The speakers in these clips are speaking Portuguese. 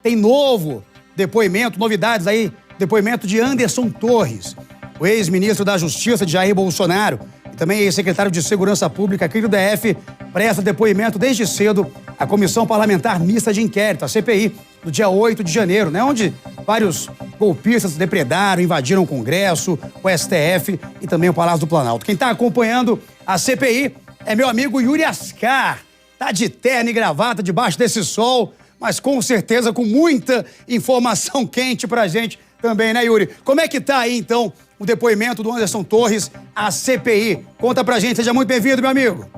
Tem novo depoimento, novidades aí, depoimento de Anderson Torres, o ex-ministro da Justiça de Jair Bolsonaro e também ex-secretário de Segurança Pública aqui do DF, presta depoimento desde cedo à Comissão Parlamentar Mista de Inquérito, a CPI, do dia 8 de janeiro, né, onde vários golpistas depredaram, invadiram o Congresso, o STF e também o Palácio do Planalto. Quem está acompanhando a CPI é meu amigo Yuri Ascar. Tá de terno e gravata debaixo desse sol, mas com certeza com muita informação quente pra gente também, né, Yuri? Como é que tá aí, então, o depoimento do Anderson Torres à CPI? Conta pra gente, seja muito bem-vindo, meu amigo.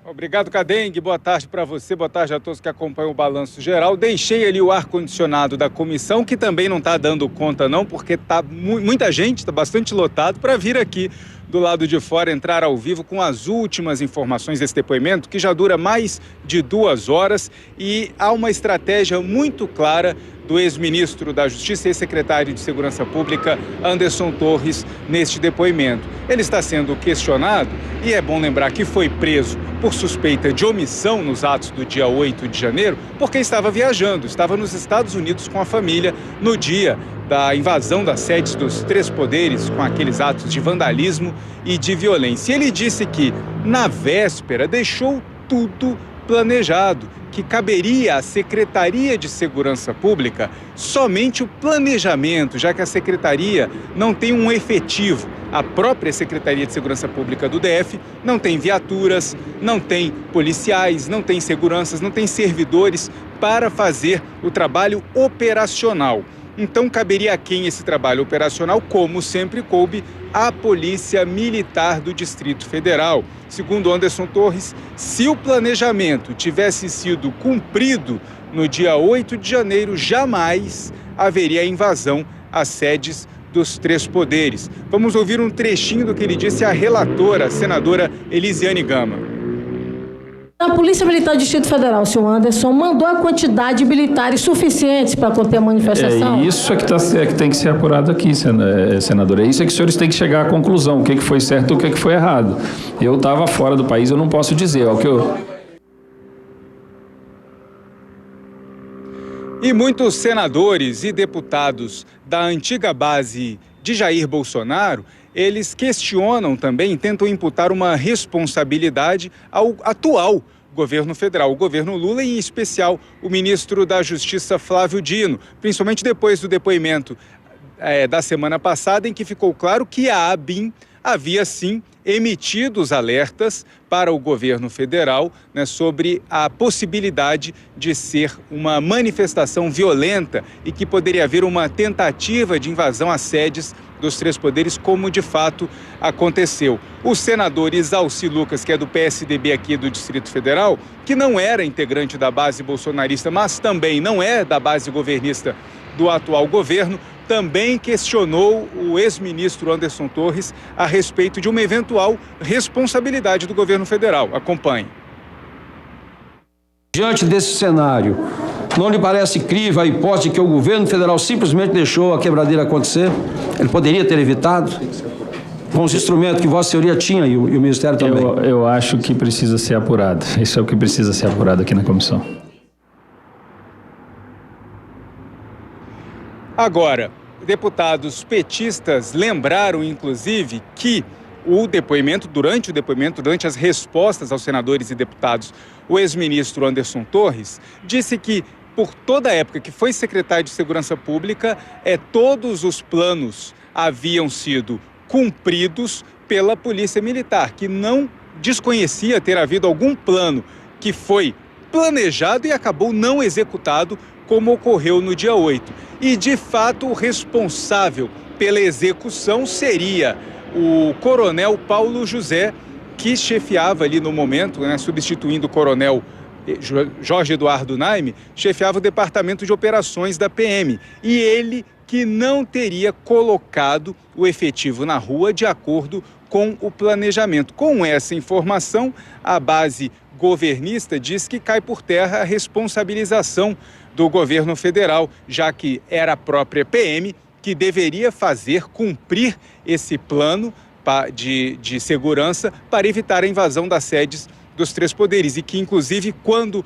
Obrigado, Cadengue. Boa tarde para você, boa tarde a todos que acompanham o Balanço Geral. Deixei ali o ar-condicionado da comissão, que também não está dando conta não, porque tá muita gente, está bastante lotado, para vir aqui do lado de fora, entrar ao vivo com as últimas informações desse depoimento, que já dura mais de 2 horas e há uma estratégia muito clara do ex-ministro da Justiça e ex-secretário de Segurança Pública, Anderson Torres, neste depoimento. Ele está sendo questionado e é bom lembrar que foi preso por suspeita de omissão nos atos do dia 8 de janeiro, porque estava viajando, estava nos Estados Unidos com a família no dia da invasão das sedes dos 3 poderes, com aqueles atos de vandalismo e de violência. Ele disse que, na véspera, deixou tudo planejado, que caberia à Secretaria de Segurança Pública somente o planejamento, já que a Secretaria não tem um efetivo. A própria Secretaria de Segurança Pública do DF não tem viaturas, não tem policiais, não tem seguranças, não tem servidores para fazer o trabalho operacional. Então, caberia a quem esse trabalho operacional, como sempre coube, à Polícia Militar do Distrito Federal. Segundo Anderson Torres, se o planejamento tivesse sido cumprido no dia 8 de janeiro, jamais haveria invasão às sedes dos 3 poderes. Vamos ouvir um trechinho do que ele disse à relatora, a senadora Elisiane Gama. A Polícia Militar do Distrito Federal, o senhor Anderson, mandou a quantidade de militares suficientes para conter a manifestação? Isso é que tem que ser apurado aqui, senadora. É isso é que os senhores têm que chegar à conclusão, o que foi certo e o que foi errado. Eu estava fora do país, eu não posso dizer. E muitos senadores e deputados da antiga base de Jair Bolsonaro, eles questionam também, tentam imputar uma responsabilidade ao atual governo federal, o governo Lula, e em especial o ministro da Justiça, Flávio Dino, principalmente depois do depoimento da semana passada, em que ficou claro que a ABIN havia sim emitido os alertas para o governo federal, né, sobre a possibilidade de ser uma manifestação violenta e que poderia haver uma tentativa de invasão às sedes dos 3 poderes, como de fato aconteceu. O senador Isalci Lucas, que é do PSDB aqui do Distrito Federal, que não era integrante da base bolsonarista, mas também não é da base governista do atual governo, também questionou o ex-ministro Anderson Torres a respeito de uma eventual responsabilidade do governo federal. Acompanhe. Diante desse cenário, não lhe parece crível a hipótese que o governo federal simplesmente deixou a quebradeira acontecer? Ele poderia ter evitado? Com os instrumentos que Vossa Senhoria tinha e o Ministério também. Eu acho que precisa ser apurado. Isso é o que precisa ser apurado aqui na comissão. Agora, deputados petistas lembraram, inclusive, que durante as respostas aos senadores e deputados, o ex-ministro Anderson Torres disse que, por toda a época que foi secretário de Segurança Pública, todos os planos haviam sido cumpridos pela Polícia Militar, que não desconhecia ter havido algum plano que foi planejado e acabou não executado, como ocorreu no dia 8. E, de fato, o responsável pela execução seria o coronel Paulo José, que chefiava ali no momento, né, substituindo o coronel Jorge Eduardo Naime, chefiava o departamento de operações da PM. E ele que não teria colocado o efetivo na rua de acordo com o planejamento. Com essa informação, a base governista diz que cai por terra a responsabilização do governo federal, já que era a própria PM que deveria cumprir esse plano de segurança para evitar a invasão das sedes dos três poderes e que, inclusive, quando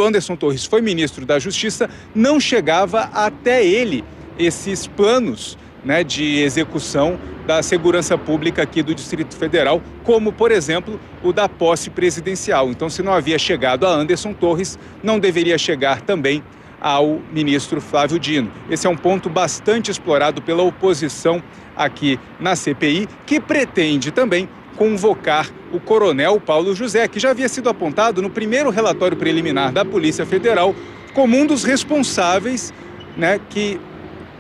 Anderson Torres foi ministro da Justiça, não chegava até ele esses planos, né, de execução da segurança pública aqui do Distrito Federal, como, por exemplo, o da posse presidencial. Então, se não havia chegado a Anderson Torres, não deveria chegar também ao ministro Flávio Dino. Esse é um ponto bastante explorado pela oposição aqui na CPI, que pretende também convocar o coronel Paulo José, que já havia sido apontado no primeiro relatório preliminar da Polícia Federal como um dos responsáveis, né, que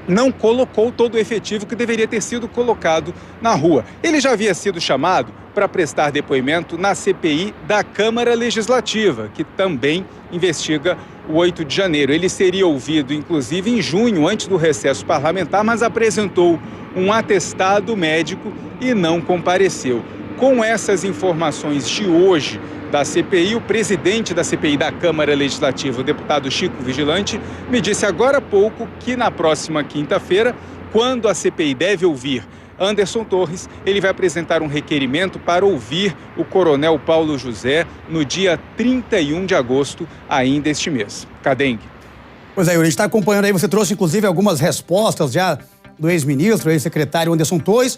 não colocou todo o efetivo que deveria ter sido colocado na rua. Ele já havia sido chamado para prestar depoimento na CPI da Câmara Legislativa, que também investiga o 8 de janeiro. Ele seria ouvido, inclusive, em junho, antes do recesso parlamentar, mas apresentou um atestado médico e não compareceu. Com essas informações de hoje da CPI, o presidente da CPI da Câmara Legislativa, o deputado Chico Vigilante, me disse agora há pouco que na próxima quinta-feira, quando a CPI deve ouvir Anderson Torres, ele vai apresentar um requerimento para ouvir o coronel Paulo José no dia 31 de agosto, ainda este mês. Cadengue. Pois é, Yuri, a gente está acompanhando aí, você trouxe inclusive algumas respostas já do ex-ministro, ex-secretário Anderson Torres.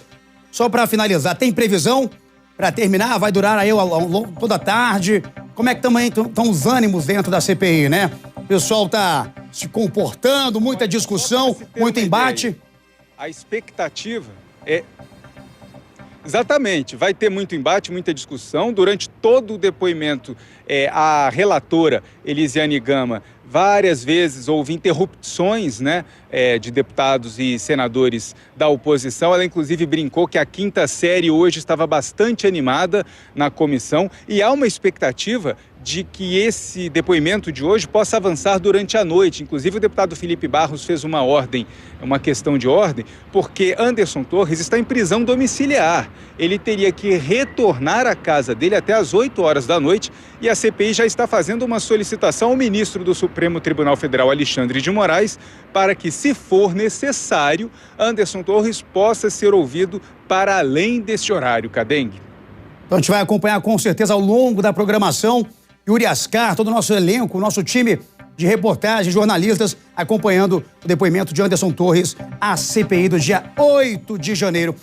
Só para finalizar, tem previsão para terminar? Vai durar aí toda a tarde? Como é que também estão os ânimos dentro da CPI, né? O pessoal está se comportando, muita discussão, muito embate. A expectativa é... Exatamente, vai ter muito embate, muita discussão. Durante todo o depoimento, a relatora Elisiane Gama várias vezes houve interrupções, né, de deputados e senadores da oposição. Ela, inclusive, brincou que a quinta série hoje estava bastante animada na comissão e há uma expectativa de que esse depoimento de hoje possa avançar durante a noite. Inclusive, o deputado Felipe Barros fez uma questão de ordem, porque Anderson Torres está em prisão domiciliar. Ele teria que retornar à casa dele até às 8 horas da noite e a CPI já está fazendo uma solicitação ao ministro do Supremo Tribunal Federal, Alexandre de Moraes, para que, se for necessário, Anderson Torres possa ser ouvido para além deste horário. Cadengue. Então a gente vai acompanhar com certeza ao longo da programação. Yuri Ascar, todo o nosso elenco, o nosso time de reportagem, jornalistas, acompanhando o depoimento de Anderson Torres à CPI do dia 8 de janeiro.